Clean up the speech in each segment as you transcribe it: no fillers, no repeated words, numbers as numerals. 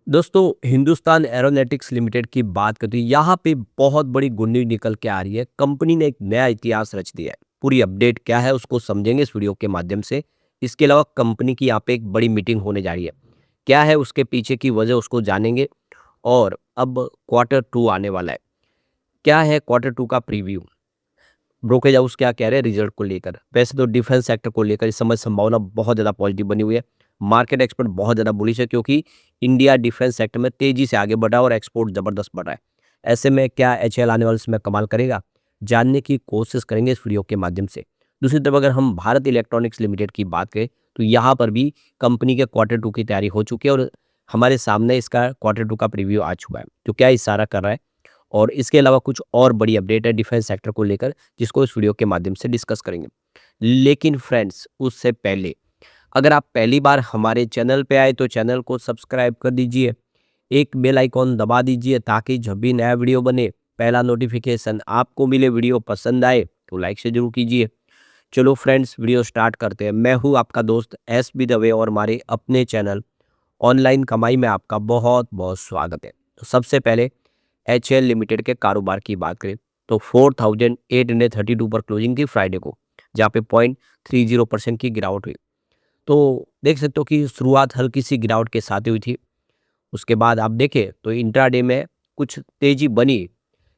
दोस्तों, Hindustan aeronautics limited की बात करते हैं, यहाँ पे बहुत बड़ी गुड न्यूज़ निकल के आ रही है। कंपनी ने एक नया इतिहास रच दिया है। पूरी अपडेट क्या है उसको समझेंगे इस वीडियो के माध्यम से। इसके अलावा कंपनी की यहाँ पे एक बड़ी मीटिंग होने जा रही है। क्या है उसके पीछे की वजह उसको जानेंगे। और अब क्वार्टर 2 आने वाला है। क्या है क्वार्टर 2 का प्रीव्यू? ब्रोकरेज हाउस क्या कह रहे हैं रिजल्ट को लेकर? वैसे तो डिफेंस सेक्टर को लेकर इस समय संभावना बहुत ज़्यादा पॉजिटिव बनी हुई है। मार्केट एक्सपर्ट बहुत ज़्यादा बुलिश है क्योंकि इंडिया डिफेंस सेक्टर में तेज़ी से आगे बढ़ा है और एक्सपोर्ट ज़बरदस्त बढ़ रहा है। ऐसे में क्या एचएएल आने वाले समय कमाल करेगा? जानने की कोशिश करेंगे इस वीडियो के माध्यम से। दूसरी तरफ अगर हम भारत इलेक्ट्रॉनिक्स लिमिटेड की बात करें तो यहाँ पर भी कंपनी के क्वार्टर 2 की तैयारी हो चुकी है और हमारे सामने इसका क्वार्टर 2 का प्रीव्यू आ चुका है। तो क्या इशारा कर रहा है? और इसके अलावा कुछ और बड़ी अपडेट है डिफेंस सेक्टर को लेकर जिसको इस वीडियो के माध्यम से डिस्कस करेंगे। लेकिन फ्रेंड्स उससे पहले अगर आप पहली बार हमारे चैनल पे आए तो चैनल को सब्सक्राइब कर दीजिए, एक बेल आइकॉन दबा दीजिए ताकि जब भी नया वीडियो बने पहला नोटिफिकेशन आपको मिले। वीडियो पसंद आए तो लाइक से जरूर कीजिए। चलो फ्रेंड्स वीडियो स्टार्ट करते हैं। मैं हूँ आपका दोस्त एस बी दवे और हमारे अपने चैनल ऑनलाइन कमाई में आपका बहुत बहुत स्वागत है। तो सबसे पहले एचएएल लिमिटेड के कारोबार की बात करें तो 4832 पर क्लोजिंग थी फ्राइडे को, जहाँ पे 0.30% की गिरावट हुई। तो देख सकते हो कि शुरुआत हल्की सी गिरावट के साथ ही हुई थी। उसके बाद आप देखें तो इंट्राडे में कुछ तेजी बनी,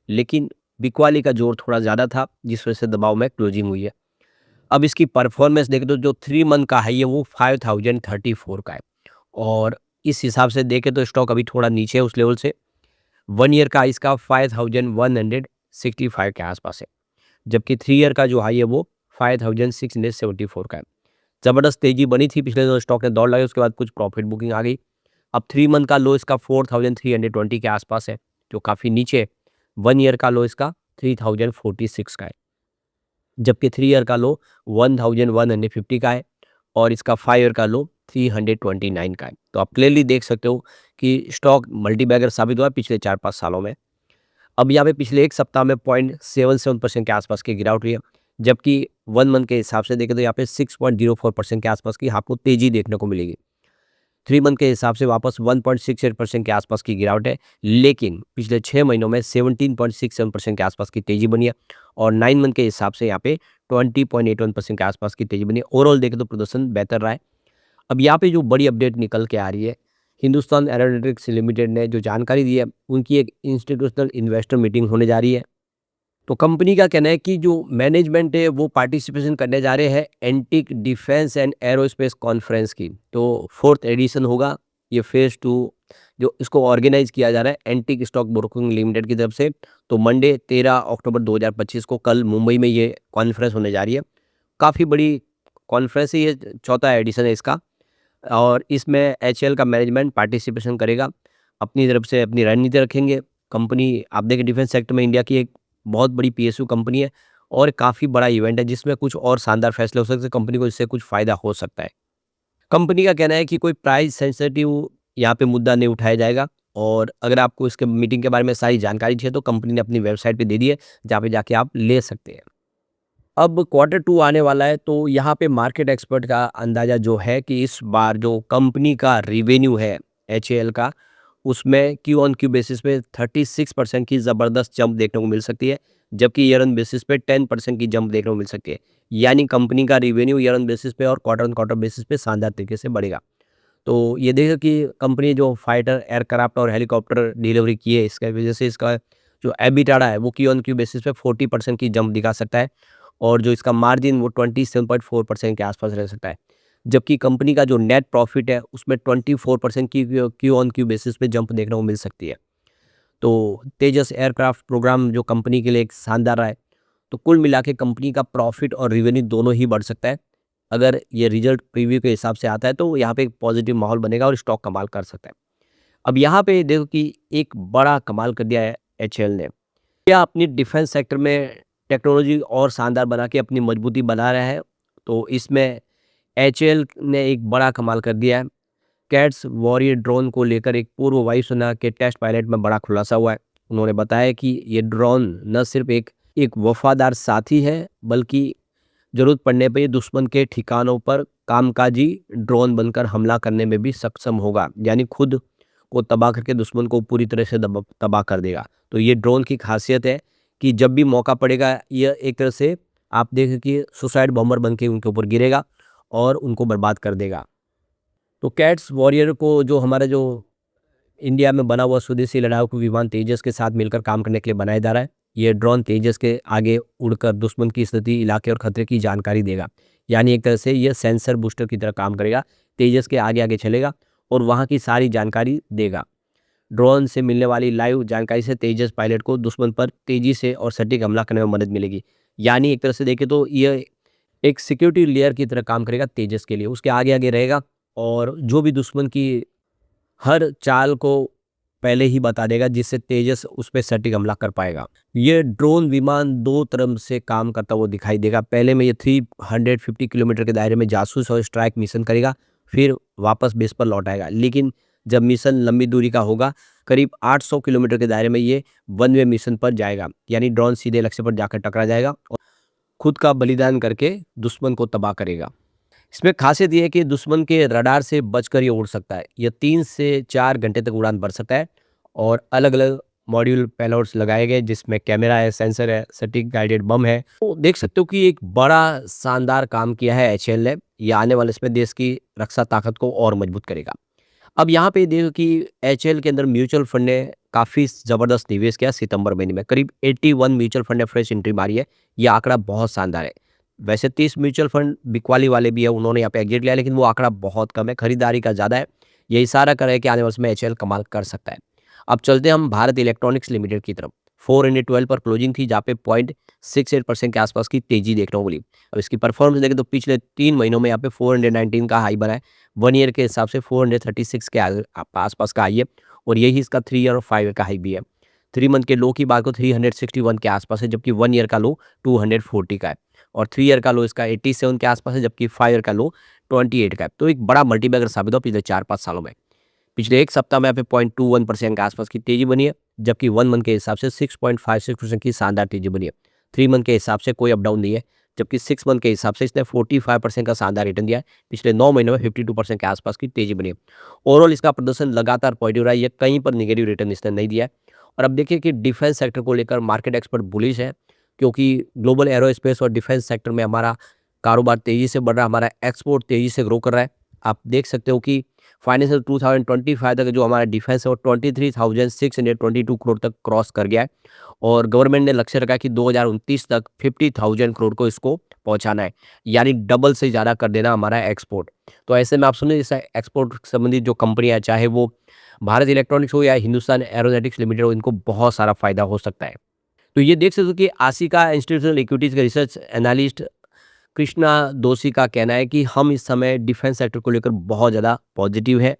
लेकिन बिकवाली का जोर थोड़ा ज़्यादा था जिस वजह से दबाव में क्लोजिंग हुई है। अब इसकी परफॉर्मेंस देखें तो जो 3 मंथ का हाई है वो 5034 का है और इस हिसाब से देखें तो स्टॉक अभी थोड़ा नीचे है उस लेवल से। 1 ईयर का इसका 5165 के आसपास है, जबकि 3 ईयर का जो हाई है वो 5674 का है। ज़बरदस्त तेजी बनी थी पिछले दिनों, स्टॉक ने दौड़ लगाई, उसके बाद कुछ प्रॉफिट बुकिंग आ गई। अब 3 मंथ का लो इसका 4320 के आसपास है, जो काफ़ी नीचे है। 1 ईयर का लो इसका 3046 का है, जबकि 3 ईयर का लो 1150 का है और इसका 5 ईयर का लो 329 का है। तो आप क्लियरली देख सकते हो कि स्टॉक मल्टीबैगर साबित हुआ है पिछले 4-5 सालों में। अब यहाँ पे पिछले 1 सप्ताह में 0.77% के आसपास की गिरावट हुई है, जबकि 1 मंथ के हिसाब से देखें तो यहाँ पे 6.04% के आसपास की आपको तेज़ी देखने को मिलेगी। 3 मंथ के हिसाब से वापस 1.68% के आसपास की गिरावट है, लेकिन पिछले 6 महीनों में 17.67% के आसपास की तेज़ी बनी है और 9 मंथ के हिसाब से यहाँ पे 20.81% के आसपास की तेज़ी बनी है। ओवरऑल देखें तो प्रदर्शन बेहतर रहा है। अब यहाँ पे जो बड़ी अपडेट निकल के आ रही है, हिंदुस्तान एरोनॉटिक्स लिमिटेड ने जो जानकारी दी है, उनकी एक इंस्टीट्यूशनल इन्वेस्टर मीटिंग होने जा रही है। तो कंपनी का कहना है कि जो मैनेजमेंट है वो पार्टिसिपेशन करने जा रहे हैं antique defence and aerospace conference की। तो 4th एडिशन होगा ये फेज़ 2 जो इसको ऑर्गेनाइज किया जा रहा है एंटिक स्टॉक ब्रोकिंग लिमिटेड की तरफ से। तो मंडे 13 अक्टूबर 2025 को कल मुंबई में ये कॉन्फ्रेंस होने जा रही है। काफ़ी बड़ी कॉन्फ्रेंस है ये, चौथा एडिशन है इसका और इसमें एचएएल का मैनेजमेंट पार्टिसिपेशन करेगा। अपनी तरफ से अपनी रणनीति रखेंगे। कंपनी आप देखें डिफेंस सेक्टर में इंडिया की एक बहुत बड़ी पीएसयू कंपनी है और काफ़ी बड़ा इवेंट है जिसमें कुछ और शानदार फैसले हो सकते हैं। कंपनी को इससे कुछ फ़ायदा हो सकता है। कंपनी का कहना है कि कोई प्राइस सेंसिटिव यहाँ पे मुद्दा नहीं उठाया जाएगा और अगर आपको इसके मीटिंग के बारे में सारी जानकारी चाहिए तो कंपनी ने अपनी वेबसाइट पे दे दी है, जहाँ पे जाके आप ले सकते हैं। अब क्वार्टर 2 आने वाला है तो यहाँ पे मार्केट एक्सपर्ट का अंदाज़ा जो है कि इस बार जो कंपनी का रिवेन्यू है एचएएल का, उसमें क्यू ऑन क्यू बेसिस पे 36% की ज़बरदस्त जंप देखने को मिल सकती है, जबकि ईयर ऑन बेसिस पे 10% की जंप देखने को मिल सकती है। यानी कंपनी का रिवेन्यू ईयर ऑन बेसिस पे और क्वार्टर ऑन क्वार्टर बेसिस पे शानदार तरीके से बढ़ेगा। तो ये देखिए कि कंपनी जो फाइटर एयरक्राफ्ट और हेलीकॉप्टर डिलीवरी की है, इसकी वजह से इसका जो एबिटाडा है वो क्यू ऑन क्यू बेसिस पे 40% की जंप दिखा सकता है और जो इसका मार्जिन वो 27.4% के आसपास रह सकता है। जबकि कंपनी का जो नेट प्रॉफिट है उसमें 24% की क्यू ऑन क्यू बेसिस पे जंप देखने को मिल सकती है। तो तेजस एयरक्राफ्ट प्रोग्राम जो कंपनी के लिए एक शानदार रहा है। तो कुल मिला के कंपनी का प्रॉफिट और रेवेन्यू दोनों ही बढ़ सकता है। अगर ये रिजल्ट प्रीव्यू के हिसाब से आता है तो यहाँ पे एक पॉजिटिव माहौल बनेगा और स्टॉक कमाल कर सकता है। अब यहाँ पे देखो कि एक बड़ा कमाल कर दिया है एचएएल ने। क्या अपनी डिफेंस सेक्टर में टेक्नोलॉजी और शानदार बना के अपनी मजबूती बना रहा है। तो इसमें एचएएल ने एक बड़ा कमाल कर दिया है। कैट्स वॉरियर ड्रोन को लेकर एक पूर्व वायुसेना के टेस्ट पायलट में बड़ा खुलासा हुआ है। उन्होंने बताया कि ये ड्रोन न सिर्फ एक वफादार साथी है, बल्कि जरूरत पड़ने पर ये दुश्मन के ठिकानों पर कामकाजी ड्रोन बनकर हमला करने में भी सक्षम होगा। यानी खुद को तबाह करके दुश्मन को पूरी तरह से तबाह कर देगा। तो ये ड्रोन की खासियत है कि जब भी मौका पड़ेगा यह एक तरह से आप देखें कि सुसाइड बॉम्बर बन के उनके ऊपर गिरेगा और उनको बर्बाद कर देगा। तो कैट्स वॉरियर को जो हमारा जो इंडिया में बना हुआ स्वदेशी लड़ाकू विमान तेजस के साथ मिलकर काम करने के लिए बनाया जा रहा है। ये ड्रोन तेजस के आगे उड़कर दुश्मन की स्थिति, इलाके और खतरे की जानकारी देगा। यानी एक तरह से यह सेंसर बूस्टर की तरह काम करेगा। तेजस के आगे आगे चलेगा और वहाँ की सारी जानकारी देगा। ड्रोन से मिलने वाली लाइव जानकारी से तेजस पायलट को दुश्मन पर तेजी से और सटीक हमला करने में मदद मिलेगी। यानी एक तरह से देखें तो यह एक सिक्योरिटी लेयर की तरह काम करेगा तेजस के लिए। उसके आगे आगे रहेगा और जो भी दुश्मन की हर चाल को पहले ही बता देगा, जिससे तेजस उस पे सटीक हमला कर पाएगा। ये ड्रोन विमान दो तरफ से काम करता हुआ दिखाई देगा। पहले में ये 350 किलोमीटर के दायरे में जासूस और स्ट्राइक मिशन करेगा, फिर वापस बेस पर लौट आएगा। लेकिन जब मिशन लंबी दूरी का होगा, करीब 800 किलोमीटर के दायरे में ये वन वे मिशन पर जाएगा। यानी ड्रोन सीधे लक्ष्य पर जाकर टकरा जाएगा और खुद का बलिदान करके दुश्मन को तबाह करेगा। इसमें खासियत ये है कि दुश्मन के रडार से बचकर ये उड़ सकता है। यह 3 से 4 घंटे तक उड़ान भर सकता है और अलग-अलग मॉड्यूल पेलोड्स लगाए गए, जिसमें कैमरा है, सेंसर है, सटीक गाइडेड बम है। तो देख सकते हो कि एक बड़ा शानदार काम किया है एचएएल ने। ये आने वाले इसमें देश की रक्षा ताकत को और मजबूत करेगा। अब यहाँ पे देखो कि एचएएल के अंदर म्यूचुअल फंड ने काफ़ी ज़बरदस्त निवेश किया सितंबर महीने में। करीब 81 म्यूचुअल फंड ने फ्रेश एंट्री मारी है। ये आंकड़ा बहुत शानदार है। वैसे 30 म्यूचुअल फंड बिकवाली वाले भी है, उन्होंने यहाँ पे एग्जिट लिया, लेकिन वो आंकड़ा बहुत कम है, खरीदारी का ज़्यादा है। ये इशारा कर रहा है कि आने वर्ष में एचएएल कमाल कर सकता है। अब चलते हैं हम भारत इलेक्ट्रॉनिक्स लिमिटेड की तरफ। 412 पर क्लोजिंग थी, जहाँ पे 0.68% के आसपास की तेजी देखने को मिली। अब इसकी परफॉर्मेंस देखें तो पिछले 3 महीनों में यहाँ पे 419 का हाई बना है। 1 ईयर के हिसाब से 436 के आसपास का हाई है और यही इसका 3 ईयर और 5 ईयर का हाई भी है। 3 मंथ के लो की बात को 361 के आसपास है, जबकि 1 ईयर का लो 240 का है और 3 ईयर का लो इसका 87 के आसपास है, जबकि 5 ईयर का लो 28 का है। तो एक बड़ा मल्टीबैगर साबित हुआ पिछले 4-5 सालों में। पिछले एक सप्ताह में यहाँ पे 0.21% के आसपास की तेजी बनी है, जबकि 1 मंथ के हिसाब से 6.56% की शानदार तेजी बनी है। 3 मंथ के हिसाब से कोई अप डाउन नहीं है, जबकि 6 मंथ के हिसाब से इसने 45% का शानदार रिटर्न दिया है। पिछले 9 महीनों में 52% के आसपास की तेजी बनी है। ओवरऑल इसका प्रदर्शन लगातार पॉजिटिव रहा है, ये कहीं पर नेगेटिव रिटर्न इसने नहीं दिया है। और अब देखिए कि डिफेंस सेक्टर को लेकर मार्केट एक्सपर्ट बुलिश है, क्योंकि ग्लोबल एरोस्पेस और डिफेंस सेक्टर में हमारा कारोबार तेज़ी से बढ़ रहा है, हमारा एक्सपोर्ट तेज़ी से ग्रो कर रहा है। आप देख सकते हो कि फाइनेंशियल 2025 तक जो हमारा डिफेंस है वो 23,622 करोड़ तक क्रॉस कर गया है और गवर्नमेंट ने लक्ष्य रखा है कि 2029 तक 50,000 करोड़ को इसको पहुंचाना है, यानी डबल से ज़्यादा कर देना हमारा एक्सपोर्ट। तो ऐसे में आप सुनिए, इस एक्सपोर्ट संबंधित जो कंपनियां, चाहे वो भारत इलेक्ट्रॉनिक्स हो या हिंदुस्तान एरोनॉटिक्स लिमिटेड हो, इनको बहुत सारा फायदा हो सकता है। तो ये देख सकते हो कि आशिका इंस्टीट्यूशनल इक्विटीज के रिसर्च एनालिस्ट कृष्णा दोषी का कहना है कि हम इस समय डिफेंस सेक्टर को लेकर बहुत ज़्यादा पॉजिटिव है।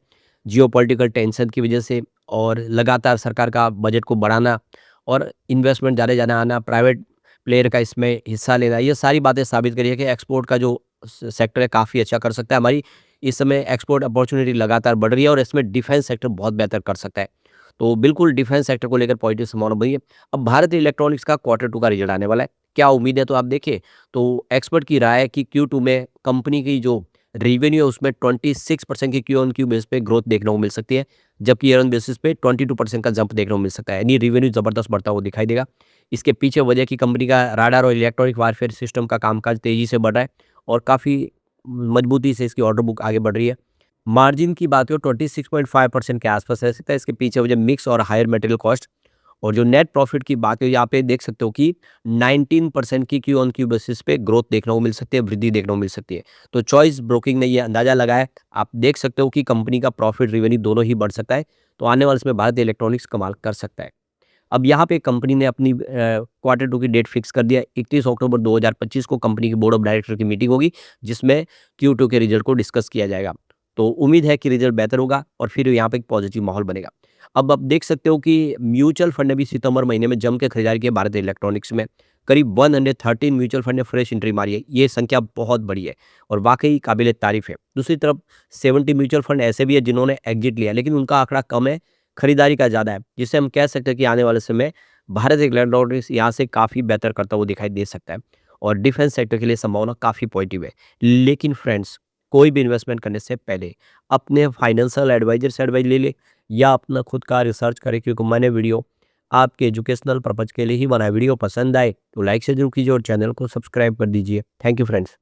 जियोपॉलिटिकल टेंशन की वजह से और लगातार सरकार का बजट को बढ़ाना और इन्वेस्टमेंट ज़्यादा ज़्यादा आना, प्राइवेट प्लेयर का इसमें हिस्सा लेना, ये सारी बातें साबित करी है कि एक्सपोर्ट का जो सेक्टर है काफ़ी अच्छा कर सकता है। हमारी इस समय एक्सपोर्ट अपॉर्चुनिटी लगातार बढ़ रही है और इसमें डिफेंस सेक्टर बहुत बेहतर कर सकता है। तो बिल्कुल डिफेंस सेक्टर को लेकर पॉजिटिव संभावना बनी है। अब भारत इलेक्ट्रॉनिक्स का Q2 का रिजल्ट आने वाला है। क्या उम्मीद है, तो आप देखिए, तो एक्सपर्ट की राय है कि Q2 में कंपनी की जो रेवेन्यू है उसमें 26% की क्यू ऑन क्यू बेस पे ग्रोथ देखने को मिल सकती है, जबकि ईयर ऑन बेसिस पे 22% का जंप देखने को मिल सकता है। यानी रेवेन्यू जबरदस्त बढ़ता हुआ दिखाई देगा। इसके पीछे वजह की कंपनी का राडार और इलेक्ट्रॉनिक वारफेयर सिस्टम का कामकाज तेजी से बढ़ रहा है और काफ़ी मजबूती से इसकी ऑर्डर बुक आगे बढ़ रही है। मार्जिन की बात करें 26.5% के आसपास रह सकता है। इसके पीछे वजह मिक्स और हायर मटेरियल कॉस्ट और जो नेट प्रॉफिट की बात है, यहाँ पे देख सकते हो कि 19% की क्यू ऑन क्यू बेसिस पे ग्रोथ देखने को मिल सकती है, वृद्धि देखने को मिल सकती है। तो चॉइस ब्रोकिंग ने ये अंदाजा लगाया, आप देख सकते हो कि कंपनी का प्रॉफिट रेवेन्यू दोनों ही बढ़ सकता है। तो आने वाले इसमें भारत इलेक्ट्रॉनिक्स कमाल कर सकता है। अब यहाँ पे कंपनी ने अपनी Q2 की डेट फिक्स कर दिया। 31 अक्टूबर 2025 को कंपनी की बोर्ड ऑफ डायरेक्टर की मीटिंग होगी, जिसमें Q2 के रिजल्ट को डिस्कस किया जाएगा। तो उम्मीद है कि रिजल्ट बेहतर होगा और फिर यहाँ पे एक पॉजिटिव माहौल बनेगा। अब आप देख सकते हो कि म्यूचुअल फंड ने भी सितंबर महीने में जम के खरीदारी की भारत इलेक्ट्रॉनिक्स में। करीब 113 म्यूचुअल फंड ने फ्रेश एंट्री मारी है। ये संख्या बहुत बड़ी है और वाकई काबिल तारीफ है। दूसरी तरफ 70 म्यूचुअल फंड ऐसे भी है जिन्होंने एग्जिट लिया, लेकिन उनका आंकड़ा कम है, खरीदारी का ज़्यादा है, जिससे हम कह सकते हैं कि आने वाले समय भारत इलेक्ट्रॉनिक्स यहाँ से काफ़ी बेहतर करता हुआ दिखाई दे सकता है और डिफेंस सेक्टर के लिए संभावना काफ़ी पॉजिटिव है। लेकिन फ्रेंड्स, कोई भी इन्वेस्टमेंट करने से पहले अपने फाइनेंशियल एडवाइजर से एडवाइस ले ले या अपना खुद का रिसर्च करें, क्योंकि मैंने वीडियो आपके एजुकेशनल पर्पज के लिए ही बनाया। वीडियो पसंद आए तो लाइक से जरूर कीजिए और चैनल को सब्सक्राइब कर दीजिए। Thank you friends.